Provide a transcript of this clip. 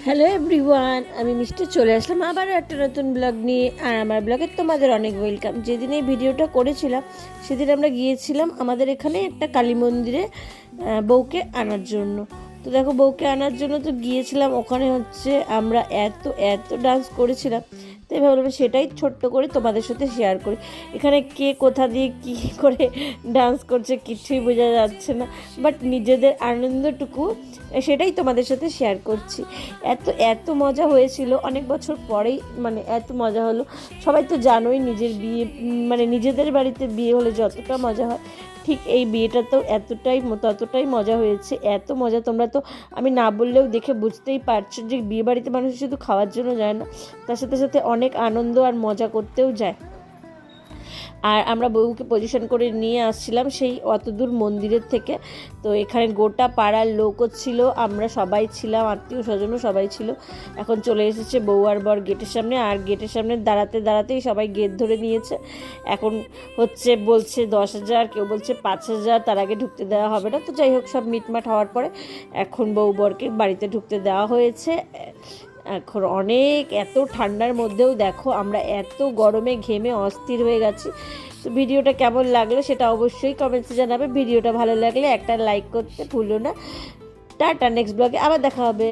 Hello everyone, আমি মিষ্টি চলে আসলাম আবারও একটা নতুন ব্লগ নিয়ে। আর আমার ব্লগে তোমাদের অনেক ওয়েলকাম। যেদিন এই ভিডিওটা করেছিলাম সেদিন আমরা গিয়েছিলাম আমাদের এখানে একটা কালী মন্দিরে বউকে আনার জন্য। তো দেখো, বউকে আনার জন্য তো গিয়েছিলাম, ওখানে হচ্ছে আমরা এত এত ডান্স করেছিলাম। তাই ভাবলাম সেটাই ছোট্ট করে তোমাদের সাথে শেয়ার করি। এখানে কে কোথা দিয়ে কী করে ডান্স করছে কিছুই বোঝা যাচ্ছে না, বাট নিজেদের আনন্দটুকু সেটাই তোমাদের সাথে শেয়ার করছি। এত এত মজা হয়েছিল, অনেক বছর পরেই মানে এত মজা হলো। সবাই তো জানোই নিজের বিয়ে মানে নিজেদের বাড়িতে বিয়ে হলে যতটা মজা হয়, ঠিক এই বিয়েটাতেও ততটাই মজা হয়েছে। এত মজা, তোমরা তো আমি না বললেও দেখে বুঝতেই পারছো যে বিয়ে বাড়িতে মানুষ শুধু খাওয়ার জন্য যায় না, তার সাথে সাথে অনেক আনন্দ আর মজা করতেও যায়। আর আমরা বউকে পজিশন করে নিয়ে আসছিলাম সেই অত দূর মন্দিরের থেকে। তো এখানে গোটা পাড়ার লোকও ছিল, আমরা সবাই ছিলাম, আত্মীয় স্বজনও সবাই ছিল। এখন চলে এসেছে বউ আর বর গেটের সামনে, আর গেটের সামনে দাঁড়াতেই সবাই গেট ধরে নিয়েছে। এখন হচ্ছে বলছে 10,000, কেউ বলছে 5,000, তার আগে ঢুকতে দেওয়া হবে না। তো যাই হোক, সব মিটমাট হওয়ার পরে এখন বউ বরকে বাড়িতে ঢুকতে দেওয়া হয়েছে। এখন এত ঠান্ডার মধ্যেও দেখো আমরা এত গরমে ঘেমে অস্থির হয়ে গেছি। তো ভিডিওটা কেমন লাগলো সেটা অবশ্যই কমেন্টসে জানাবে। ভিডিওটা ভালো লাগলে একটা লাইক করতে ভুলো না। টাটা, নেক্সট ব্লগে আবার দেখা হবে।